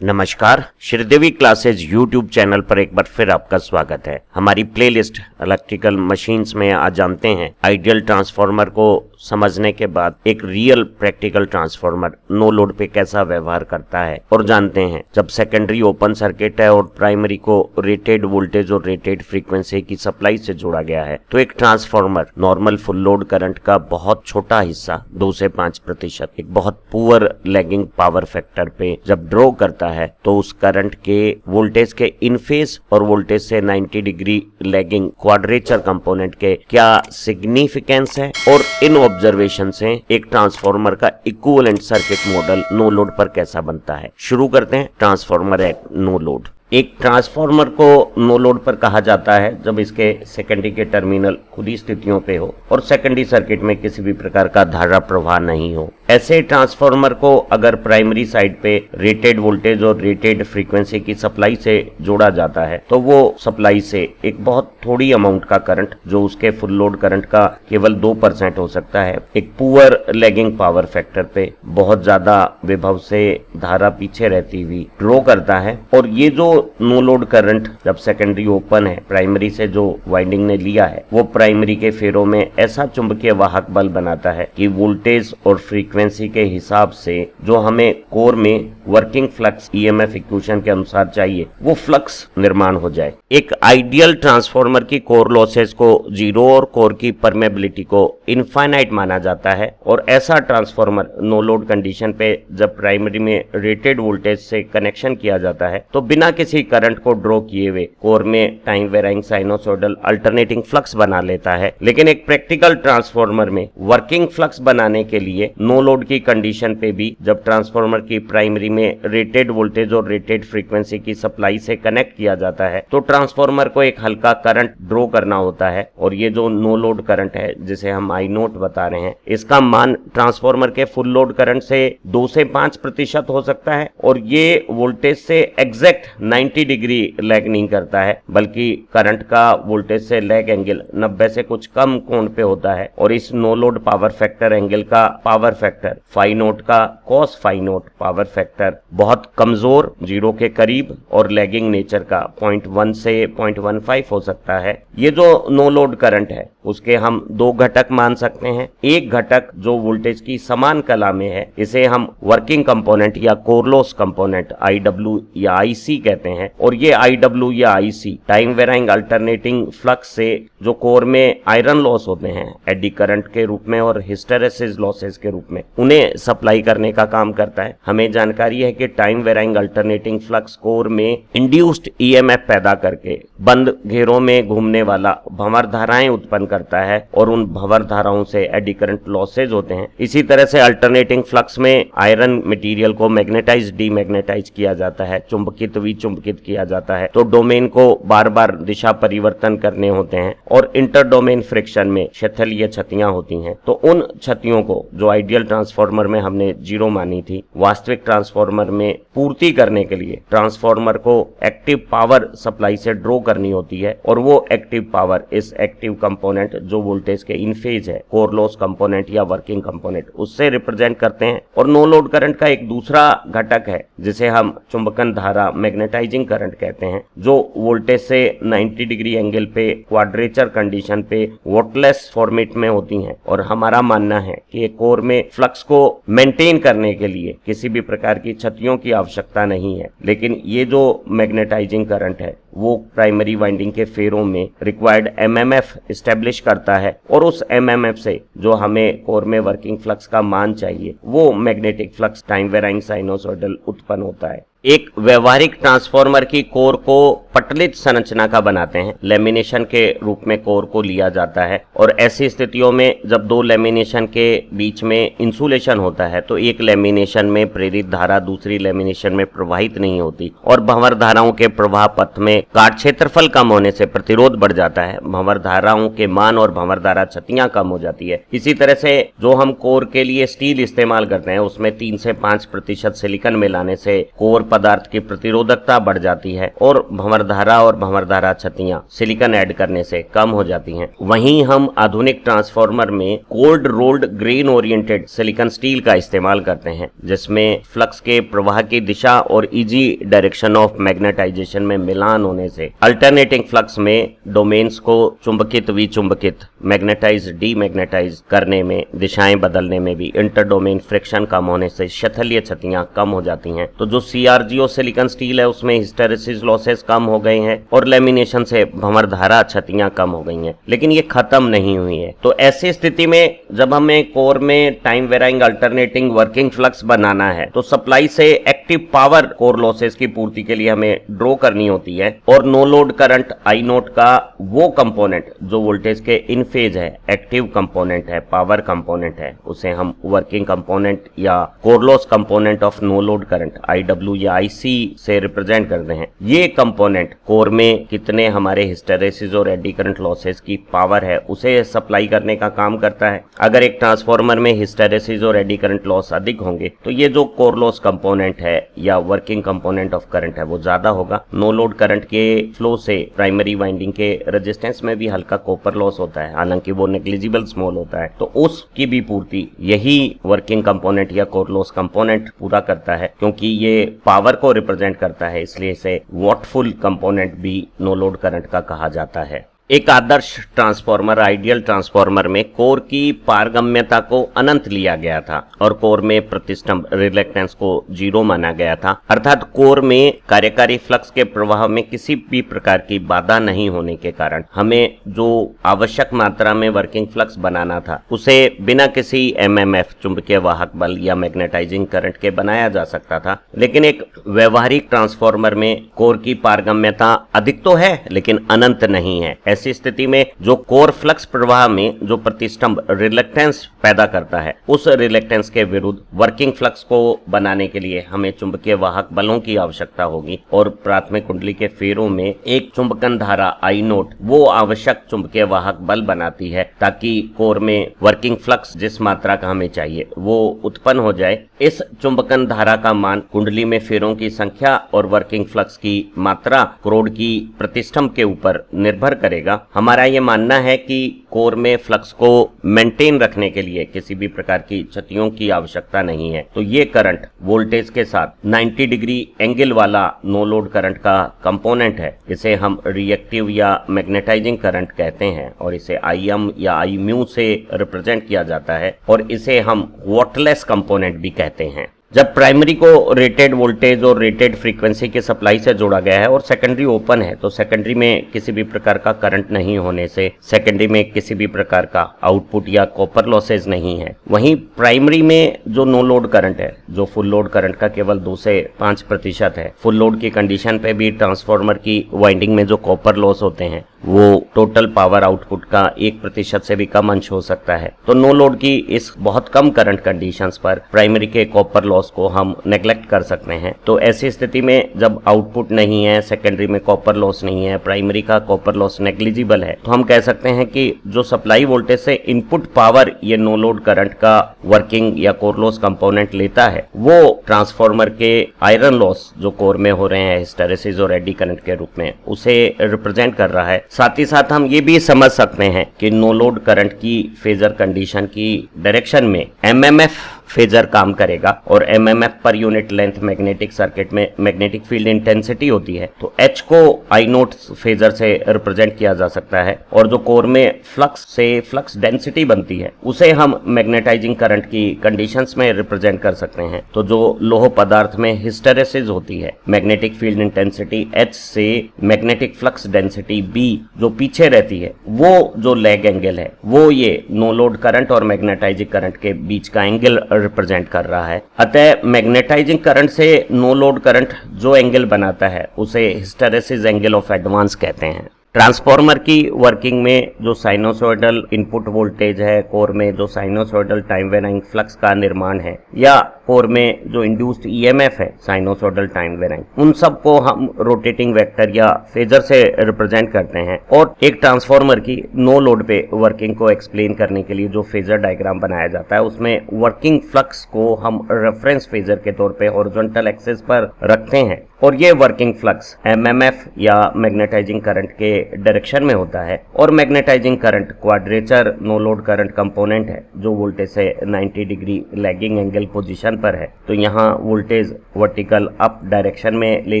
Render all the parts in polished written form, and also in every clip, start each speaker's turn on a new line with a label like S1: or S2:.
S1: नमस्कार, Sridevi classes YouTube channel पर एक बार फिर आपका स्वागत है। हमारी प्लेलिस्ट इलेक्ट्रिकल मशीन्स में आज जानते हैं आइडियल ट्रांसफार्मर को समझने के बाद एक real practical transformer no load पे कैसा व्यवहार करता है, और जानते हैं जब सेकेंडरी ओपन सर्किट है और प्राइमरी को रेटेड वोल्टेज और रेटेड फ्रीक्वेंसी की सप्लाई से जोड़ा गया है तो एक transformer normal full load current का बहुत छोटा हिस्सा 2 से 5% एक बहुत पुअर लैगिंग पावर फैक्टर पे जब ड्रॉ करता है तो उस करंट के वोल्टेज के इन फेज और वोल्टेज से 90 डिग्री लैगिंग क्वाड्रेचर कंपोनेंट के क्या सिग्निफिकेंस है, और इन ऑब्जर्वेशन से एक ट्रांसफार्मर का equivalent circuit model no load पर कैसा बनता है। शुरू करते हैं ट्रांसफार्मर एट नो लोड। एक ट्रांसफार्मर को नो लोड पर कहा जाता है जब इसके सेकेंडरी के टर्मिनल खुली स्थितियों पे हो और सेकेंडरी सर्किट में किसी भी प्रकार का धारा प्रवाह नहीं हो। ऐसे ट्रांसफार्मर को अगर प्राइमरी साइड पे रेटेड वोल्टेज और रेटेड फ्रीक्वेंसी की सप्लाई से जोड़ा जाता है तो वो सप्लाई से एक बहुत थोड़ी अमाउंट का करंट, जो उसके फुल लोड करंट का केवल 2% हो सकता है, एक पुअर लैगिंग पावर फैक्टर पे बहुत ज्यादा विभव से धारा पीछे रहती हुई ड्रॉ करता है। और ये जो नो लोड करंट जब सेकेंडरी ओपन है, प्राइमरी से जो वाइंडिंग ने लिया है, वो प्राइमरी के फेरों में ऐसा चुंबकीय वाहक बल बनाता है कि वोल्टेज और फ्रीक्वेंसी के हिसाब से जो हमें कोर में वर्किंग फ्लक्स ईएमएफ इक्वेशन के अनुसार चाहिए वो फ्लक्स निर्माण हो जाए। एक आइडियल ट्रांसफार्मर की कोर लॉसेस को 0 और कोर की परमेबिलिटी को इनफाइनाइट माना जाता है, और ऐसा ट्रांसफार्मर नो लोड कंडीशन पे जब प्राइमरी में रेटेड वोल्टेज से कनेक्शन किया जाता है तो बिना किसी करंट को ड्रॉ किए हुए कोर में time varying sinusoidal alternating flux बना लेता है। लेकिन एक प्रैक्टिकल ट्रांसफार्मर में वर्किंग फ्लक्स बनाने के लिए नो लोड की कंडीशन पे भी जब ट्रांसफार्मर की प्राइमरी में रेटेड वोल्टेज और रेटेड फ्रीक्वेंसी की सप्लाई से कनेक्ट किया जाता है तो ट्रांसफार्मर को एक हल्का करंट ड्रॉ करना होता है, और ये जो नो लोड करंट है जिसे हम आई नोट बता रहे हैं, इसका मान ट्रांसफार्मर के फुल लोड करंट से 2 से 5% हो सकता है, और ये वोल्टेज से एग्जैक्ट 90 डिग्री लैग नहीं करता है, बल्कि करंट का वोल्टेज से लैग एंगल 90 से कुछ कम कोण पे होता है। और इस no load power factor angle का पावर फैक्टर फाई नोट का cos phi naught power factor बहुत कमजोर 0 के करीब और लैगिंग नेचर का 0.1 से 0.15 हो सकता है। ये जो नो लोड करंट है उसके हम 2 घटक मान सकते हैं। एक घटक जो वोल्टेज की समान कला में है, इसे हम वर्किंग कंपोनेंट या कोर लॉस कंपोनेंट IW या IC कहते हैं, और ये IW या IC time varying alternating flux से जो कोर में आयरन लॉस होते हैं एडी करंट के रूप में और हिस्टेरेसिस लॉसेस के रूप में, उन्हें सप्लाई करने का काम करता है। हमें जानकारी है कि time varying alternating flux core में इंड्यूस्ड ईएमएफ पैदा करके बंद घेरों में घूमने वाला भंवर धाराएं उत्पन्न करता है, और उन भंवर धाराओं से एडी करंट लॉसेज होते हैं। इसी तरह से अल्टरनेटिंग फ्लक्स में आयरन मटेरियल को मैग्नेटाइज डीमैग्नेटाइज किया जाता है, चुंबकित विचुंबकित किया जाता है, तो डोमेन को बार बार दिशा परिवर्तन करने होते हैं, और इंटर डोमेन फ्रिक्शन में क्षेत्रीय क्षतियां होती हैं। तो उन क्षतियों को जो आइडियल ट्रांसफार्मर में हमने 0 मानी थी, वास्तविक ट्रांसफार्मर में पूर्ति करने के लिए ट्रांसफार्मर को एक्टिव पावर सप्लाई से ड्रॉ करनी होती है, और वो एक्टिव पावर इस एक्टिव कंपोनेंट जो वोल्टेज के इन फेज है, कोर लॉस कंपोनेंट या वर्किंग कंपोनेंट, उससे रिप्रेजेंट करते हैं। और नो लोड करंट का एक दूसरा घटक है जिसे हम चुंबकन धारा मैग्नेटाइजिंग करंट कहते हैं, जो वोल्टेज से 90 डिग्री एंगल पे क्वाड्रेचर कंडीशन पे वोल्टलेस फॉर्मेट में होती हैं। और हमारा मानना है कि कोर में फ्लक्स को मेंटेन करने के लिए किसी भी प्रकार की क्षतियों की आवश्यकता नहीं है, लेकिन ये जो मैग्नेटाइजिंग करंट है वो प्राइमरी वाइंडिंग के फेरों में रिक्वायर्ड एमएमएफ एस्टेब्लिश करता है, और उस एमएमएफ से जो हमें कोर में वर्किंग फ्लक्स का मान चाहिए वो magnetic flux time varying sinusoidal उत्पन्न होता है। एक व्यवहारिक ट्रांसफार्मर की कोर को पटलित संरचना का बनाते हैं, लेमिनेशन के रूप में कोर को लिया जाता है, और ऐसी स्थितियों में जब 2 लेमिनेशन के बीच में इंसुलेशन होता है तो एक लेमिनेशन में प्रेरित धारा दूसरी लेमिनेशन में प्रवाहित नहीं होती, और भंवर धाराओं के प्रवाह पथ में काट क्षेत्रफल कम होने से प्रतिरोध बढ़ जाता है, भंवर धाराओं के मान और भंवर धारा क्षतियां कम हो जाती है। इसी तरह से जो हम कोर के लिए स्टील इस्तेमाल करते हैं उसमें 3 से 5% सिलिकॉन मिलाने से कोर पदार्थ की प्रतिरोधकता बढ़ जाती है और भंवरधारा और भंवरधारा छतियां सिलिकॉन ऐड करने से कम हो जाती हैं। वहीं हम आधुनिक ट्रांसफार्मर में cold rolled grain oriented silicon steel का इस्तेमाल करते हैं, जिसमें फ्लक्स के प्रवाह की दिशा और इजी डायरेक्शन ऑफ मैग्नेटाइजेशन में मिलान होने से अल्टरनेटिंग फ्लक्स में डोमेन्स को चुंबकित विचुंबकित मैग्नेटाइज डीमैग्नेटाइज करने में, दिशाएं बदलने में भी इंटरडोमेन फ्रिक्शन कम होने से शैथिल्य क्षतियां कम हो जाती हैं। तो जो सीआरजीओ सिलिकॉन स्टील है उसमें हिस्टेरेसिस लॉसेस कम हो गए हैं और लेमिनेशन से भंवरधारा क्षतियां कम हो गई हैं, लेकिन ये खत्म नहीं हुई है। तो ऐसी स्थिति में जब हमें कोर में time varying alternating working flux बनाना है तो सप्लाई से एक्टिव पावर कोर लॉसेस की पूर्ति के लिए हमें ड्रॉ करनी होती है और no load current I naught का वो कंपोनेंट जो वोल्टेज के इन फेज है, एक्टिव कंपोनेंट है, पावर कंपोनेंट है, उसे हम वर्किंग कंपोनेंट या core loss component of no load current IW या आईसी से रिप्रेजेंट करते हैं। ये कंपोनेंट कोर में कितने हमारे हिस्टेरेसिस और एडी करंट लॉसेस की पावर है उसे सप्लाई करने का काम करता है। अगर एक ट्रांसफार्मर में हिस्टेरेसिस और एडी करंट लॉस अधिक होंगे तो ये जो कोर लॉस कंपोनेंट है या वर्किंग कंपोनेंट ऑफ करंट है वो ज्यादा होगा। नो लोड करंट के फ्लो से प्राइमरी वाइंडिंग के रेजिस्टेंस में भी हल्का कॉपर लॉस होता है, हालांकि वो नेग्लिजिबल स्मॉल होता है, तो उसकी भी पूर्ति यही वर्किंग कंपोनेंट या कोर लॉस कंपोनेंट पूरा करता है। क्योंकि ये पावर को रिप्रेजेंट करता है इसलिए इसे वॉटफुल कंपोनेंट भी नो लोड करंट का कहा जाता है। एक आदर्श ट्रांसफार्मर आइडियल ट्रांसफार्मर में कोर की पारगम्यता को अनंत लिया गया था और कोर में प्रतिष्ठंभ रिलक्टेंस को 0 माना गया था, अर्थात कोर में कार्यकारी फ्लक्स के प्रवाह में किसी भी प्रकार की बाधा नहीं होने के कारण हमें जो आवश्यक मात्रा में वर्किंग फ्लक्स बनाना था उसे बिना किसी एमएमएफ चुंबकीय वाहक बल या मैग्नेटाइजिंग करंट के बनाया जा सकता था। लेकिन एक व्यवहारिक ट्रांसफार्मर में कोर की पारगम्यता अधिक तो है लेकिन अनंत नहीं है। ऐसी स्थिति में जो कोर फ्लक्स प्रवाह में जो प्रतिष्ठंभ रिलक्टेंस पैदा करता है उस रिलक्टेंस के विरुद्ध वर्किंग फ्लक्स को बनाने के लिए हमें चुंबकीय वाहक बलों की आवश्यकता होगी और प्राथमिक कुंडली के फेरों में एक चुंबकन धारा आई नोट वो आवश्यक चुंबकीय वाहक बल बनाती है ताकि कोर में वर्किंग फ्लक्स जिस मात्रा का हमें चाहिए वो उत्पन्न हो जाए। इस चुंबकन धारा का मान कुंडली में फेरों की संख्या और वर्किंग फ्लक्स की मात्रा कोर की प्रतिष्ठंभ के ऊपर निर्भर करेगा। हमारा यह मानना है कि कोर में फ्लक्स को मेंटेन रखने के लिए किसी भी प्रकार की क्षतियों की आवश्यकता नहीं है। तो ये करंट वोल्टेज के साथ 90 डिग्री एंगल वाला नो लोड करंट का कंपोनेंट है। इसे हम रिएक्टिव या मैग्नेटाइजिंग करंट कहते हैं और इसे IM या I म्यू से रिप्रेजेंट किया जाता है और इसे हम वॉटलेस कंपोनेंट भी कहते हैं। जब प्राइमरी को रेटेड वोल्टेज और रेटेड फ्रीक्वेंसी के सप्लाई से जोड़ा गया है और सेकेंडरी ओपन है तो सेकेंडरी में किसी भी प्रकार का करंट नहीं होने से सेकेंडरी में किसी भी प्रकार का आउटपुट या कॉपर लॉसेज नहीं है। वहीं प्राइमरी में जो नो लोड करंट है जो फुल लोड करंट का केवल 2 से 5% है, फुल लोड की कंडीशन पे भी ट्रांसफार्मर की वाइंडिंग में जो कॉपर लॉस होते हैं वो टोटल पावर आउटपुट का 1% से भी कम अंश हो सकता है। तो नो लोड की इस बहुत कम करंट कंडीशंस पर प्राइमरी के कॉपर लॉस को हम नेग्लेक्ट कर सकते हैं। तो ऐसी स्थिति में जब आउटपुट नहीं है, सेकेंडरी में कॉपर लॉस नहीं है, प्राइमरी का कॉपर लॉस नेग्लिजिबल है, तो हम कह सकते हैं कि जो सप्लाई वोल्टेज से इनपुट पावर ये नो लोड करंट का वर्किंग या कोर लॉस कंपोनेंट लेता है वो ट्रांसफार्मर के आयरन लॉस जो कोर में हो रहे हैं हिस्टेरेसिस और एडी करंट के रूप में उसे रिप्रेजेंट कर रहा है। साथ ही साथ हम ये भी समझ सकते हैं कि नो लोड करंट की फेजर कंडीशन की डायरेक्शन में एमएमएफ फेजर काम करेगा और MMF per unit length magnetic circuit में मैग्नेटिक फील्ड इंटेंसिटी होती है। तो एच को आई नोट फेजर से रिप्रेजेंट किया जा सकता है और जो कोर में फ्लक्स से फ्लक्स डेंसिटी बनती है उसे हम मैग्नेटाइजिंग करंट की कंडीशंस में रिप्रेजेंट कर सकते हैं। तो जो लोह पदार्थ में हिस्टेरेसिस होती है मैग्नेटिक फील्ड इंटेंसिटी एच से मैग्नेटिक फ्लक्स डेंसिटी बी जो पीछे रहती है वो जो लैग एंगल है वो ये नो लोड करंट और मैग्नेटाइजिंग करंट के बीच का एंगल रिप्रेजेंट कर रहा है। अतः मैग्नेटाइजिंग करंट से नो लोड करंट जो एंगल बनाता है उसे हिस्टेरेसिस एंगल ऑफ एडवांस कहते हैं। ट्रांसफार्मर की वर्किंग में जो साइनोसॉइडल इनपुट वोल्टेज है, कोर में जो साइनोसॉइडल टाइम वेराइंग फ्लक्स का निर्माण है, या कोर में जो इंड्यूस्ड ईएमएफ है साइनोसॉइडल टाइम वेराइंग, उन सब को हम रोटेटिंग वेक्टर या फेजर से रिप्रेजेंट करते हैं। और एक ट्रांसफार्मर की नो लोड पे वर्किंग को एक्सप्लेन करने के लिए जो फेजर डायग्राम बनाया जाता है, उसमें वर्किंग फ्लक्स को हम रेफरेंस फेजर के तौर पे हॉरिजॉन्टल एक्सिस पर रखते हैं, और ये वर्किंग फ्लक्स एमएमएफ या मैग्नेटाइजिंग करंट के डायरेक्शन में होता है। और magnetizing current quadrature no load current component है जो वोल्टेज से 90 डिग्री लैगिंग एंगल पोजीशन पर है। तो यहाँ वोल्टेज वर्टिकल अप डायरेक्शन में ले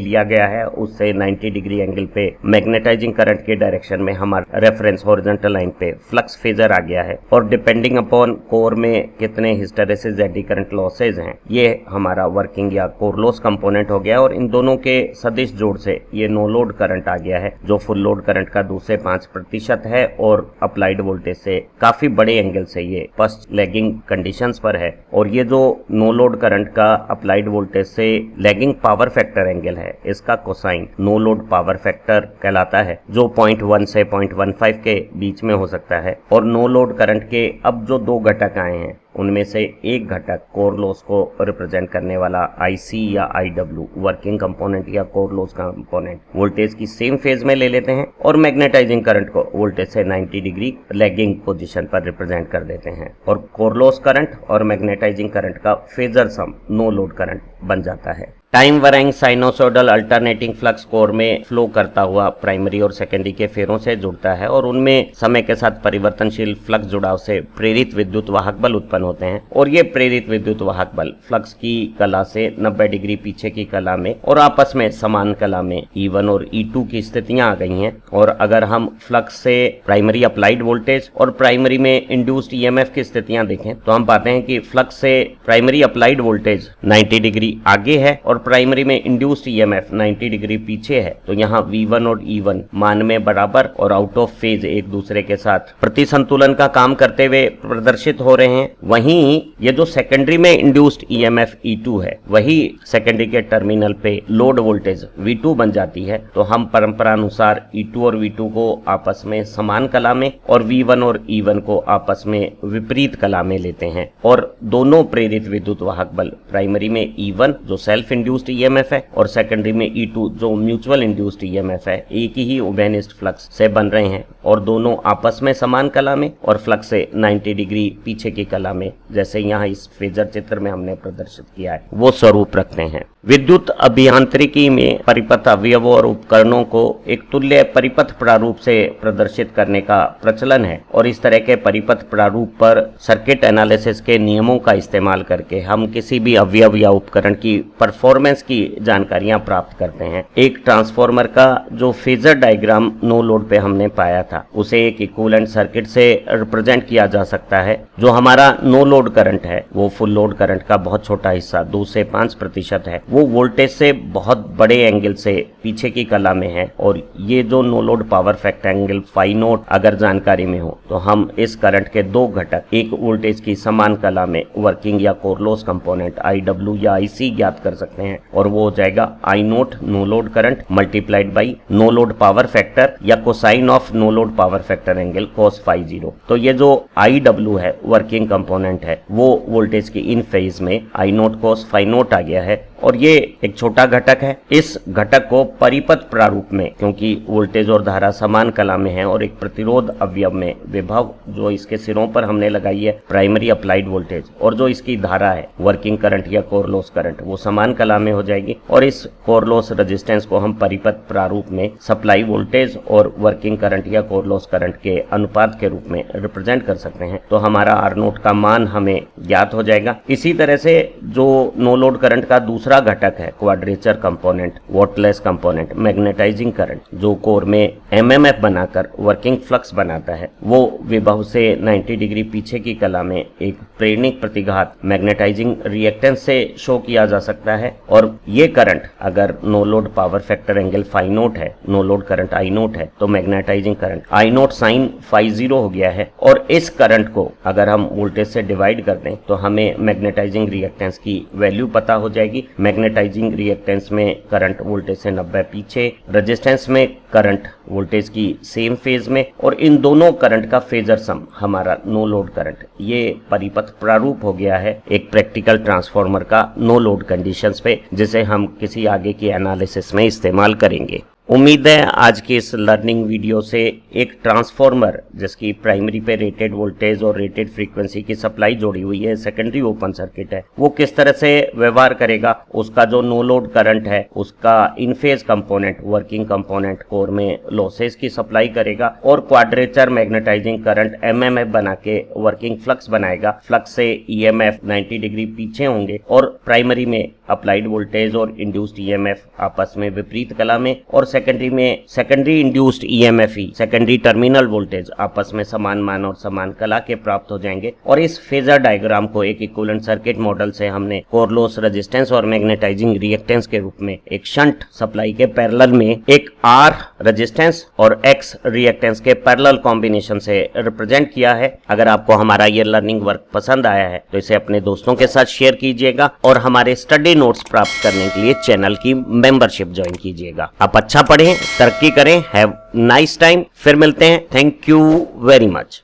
S1: लिया गया है, उससे 90 डिग्री एंगल पे मैग्नेटाइजिंग करंट के डायरेक्शन में हमारा रेफरेंस हॉरिजॉन्टल लाइन पे फ्लक्स फेजर आ गया है। और डिपेंडिंग अपॉन कोर में कितने हिस्टैरिसीस एडी करंट लॉसेज हैं, ये हमारा वर्किंग या कोर लॉस कंपोनेंट हो गया। और इन दोनों के सदिश जोड़ से ये नो लोड करंट आ गया है, जो फुल लोड करंट का 2 से 5% है और अप्लाइड वोल्टेज से काफी बड़े एंगल से ये फर्स्ट लैगिंग कंडीशंस पर है। और ये जो नो लोड करंट का अप्लाइड वोल्टेज से लैगिंग पावर फैक्टर एंगल है, इसका cosine no load power factor कहलाता है, जो 0.1 से 0.15 के बीच में हो सकता है। और नो लोड करंट के अब जो 2 घटक आए हैं, उनमें से एक घटक कोर लॉस को रिप्रेजेंट करने वाला आईसी या आईडब्ल्यू वर्किंग कंपोनेंट या कोर लॉस कंपोनेंट वोल्टेज की सेम फेज में ले लेते हैं, और मैग्नेटाइजिंग करंट को वोल्टेज से 90 डिग्री लैगिंग पोजीशन पर रिप्रेजेंट कर देते हैं। और कोर लॉस करंट और मैग्नेटाइजिंग करंट का phasor sum no load current बन जाता है। Time varying sinusoidal alternating flux core में फ्लो करता हुआ प्राइमरी और सेकेंडरी के फेरों से जुड़ता है, और उनमें समय के साथ परिवर्तनशील फ्लक्स जुड़ाव से प्रेरित विद्युत वाहक बल उत्पन्न होते हैं। और ये प्रेरित विद्युत वाहक बल फ्लक्स की कला से 90 डिग्री पीछे की कला में और आपस में समान कला में E1 और E2 की स्थितियां आ गई हैं। और अगर हम फ्लक्स से प्राइमरी अप्लाइड वोल्टेज और प्राइमरी में इंड्यूस्ड ईएमएफ की स्थितियां देखें, तो हम पाते हैं कि फ्लक्स से प्राइमरी अप्लाइड वोल्टेज 90 डिग्री आगे है और प्राइमरी में इंड्यूस्ड ईएमएफ 90 डिग्री पीछे है। तो यहाँ V1 और E1 मान में बराबर और आउट ऑफ फेज एक दूसरे के साथ प्रतिसंतुलन का काम करते हुए प्रदर्शित हो रहे हैं। वहीं ये जो सेकेंडरी में इंड्यूस्ड ईएमएफ E2 है, वही सेकेंडरी के टर्मिनल पे लोड वोल्टेज V2 बन जाती है। तो हम परंपरानुसार E2 और V2 को आपस में समान कला में और V1 और E1 को आपस में विपरीत कला में लेते हैं। और दोनों प्रेरित विद्युत वाहक बल प्राइमरी में E1 जो सेल्फ इंड्यूस्ड ईएमएफ है और सेकेंडरी में E2 जो म्यूचुअल इंड्यूस्ड ईएमएफ है, एक ही उभयनिष्ठ फ्लक्स से बन रहे हैं और दोनों आपस में समान कला में और फ्लक्स से 90 डिग्री पीछे की कला में, जैसे यहाँ इस फेजर चित्र में हमने प्रदर्शित किया है, वो स्वरूप रखते हैं। विद्युत अभियांत्रिकी में परिपथ अवयवों और उपकरणों को एक तुल्य परिपथ प्रारूप से प्रदर्शित करने का प्रचलन है, और इस तरह के परिपथ प्रारूप पर सर्किट एनालिसिस के नियमों का इस्तेमाल करके हम किसी भी अवयव या उपकरण की परफॉर्मेंस की जानकारियां प्राप्त करते हैं। एक ट्रांसफार्मर का जो फेजर डायग्राम नो लोड पे हमने पाया था, उसे एक इक्विवेलेंट सर्किट से रिप्रेजेंट किया जा सकता है। जो हमारा नो लोड करंट है, वो फुल लोड करंट का बहुत छोटा हिस्सा 2 से 5% है, वो वोल्टेज से बहुत बड़े एंगल से पीछे की कला में है। और ये जो no load power factor angle phi naught अगर जानकारी में हो, तो हम इस करंट के 2 घटक एक वोल्टेज की समान कला में वर्किंग या कोर लॉस कंपोनेंट IW या IC ज्ञात कर सकते हैं, और वो हो जाएगा I naught no load current multiplied by no load power factor या cosine of no load power factor angle cos phi 0। तो ये जो IW है वर्किंग कंपोनेंट है, वो वोल्टेज की इन फेज में I naught cos phi naught आ गया है, और ये एक छोटा घटक है। इस घटक को परिपथ प्रारूप में, क्योंकि वोल्टेज और धारा समान कला में है और एक प्रतिरोध अवयव में विभव जो इसके सिरों पर हमने लगाई है प्राइमरी अप्लाइड वोल्टेज, और जो इसकी धारा है वर्किंग करंट या कोर लॉस करंट, वो समान कला में हो जाएगी। और इस कोर लॉस रेजिस्टेंस को हम परिपथ प्रारूप में सप्लाई वोल्टेज और वर्किंग करंट या कोर लॉस करंट के अनुपात के रूप में रिप्रेजेंट कर सकते हैं। तो हमारा R नोट का मान हमें ज्ञात हो जाएगा। इसी तरह से जो नो लोड करंट का दूसरा घटक है quadrature component, wattless component, magnetizing current, जो कोर में एमएमएफ बनाकर वर्किंग फ्लक्स बनाता है, वो विभव से 90 डिग्री पीछे की कला में एक प्रेरणिक प्रतिघात मैग्नेटाइजिंग रिएक्टेंस से शो किया जा सकता है। और ये करंट अगर no load power factor angle phi naught है, no load current I naught है, तो magnetizing current I naught sine phi 0 हो गया है। और इस करंट को अगर हम वोल्टेज से डिवाइड कर दें, तो हमें मैग्नेटाइजिंग रिएक्टेंस की वैल्यू पता हो जाएगी, मैग्नेटाइजिंग रिएक्टेंस में करंट वोल्टेज से 90 पीछे, रेजिस्टेंस में करंट वोल्टेज की सेम फेज में, और इन दोनों करंट का फेजर सम हमारा नो लोड करंट। ये परिपथ प्रारूप हो गया है एक प्रैक्टिकल ट्रांसफार्मर का नो लोड कंडीशंस पे, जिसे हम किसी आगे की एनालिसिस में इस्तेमाल करेंगे। उम्मीद है आज की इस लर्निंग वीडियो से एक ट्रांसफार्मर जिसकी प्राइमरी पे रेटेड वोल्टेज और रेटेड फ्रीक्वेंसी की सप्लाई जोड़ी हुई है, सेकेंडरी ओपन सर्किट है, वो किस तरह से व्यवहार करेगा, उसका जो नो लोड करंट है उसका in phase component, working component core में लॉसेस की सप्लाई करेगा, और क्वाड्रेचर मैग्नेटाइजिंग करंट एमएमएफ बना के वर्किंग फ्लक्स बनाएगा। फ्लक्स से ईएमएफ 90 डिग्री पीछे होंगे और प्राइमरी में अप्लाइड वोल्टेज और इंड्यूस्ड ईएमएफ आपस में विपरीत कला में, और सेकेंडरी में सेकेंडरी इंड्यूस्ड ईएमएफ ही सेकेंडरी टर्मिनल वोल्टेज आपस में समान मान और समान कला के प्राप्त हो जाएंगे। और इस फेजर डायग्राम को एक इक्विवेलेंट सर्किट मॉडल से हमने कोर लॉस रेजिस्टेंस और मैग्नेटाइजिंग रिएक्टेंस के रूप में एक शंट सप्लाई के पैरेलल में एक आर रेजिस्टेंस और एक्स रिएक्टेंस के पैरेलल कॉम्बिनेशन से रिप्रेजेंट किया है। अगर आपको हमारा ये लर्निंग वर्क पसंद आया है तो इसे अपने दोस्तों के साथ शेयर कीजिएगा और हमारे स्टडी नोट्स प्राप्त करने के लिए चैनल की मेंबरशिप ज्वाइन कीजिएगा। आप अच्छा पढ़ें, तरक्की करें। Have nice time. फिर मिलते हैं। Thank you very much.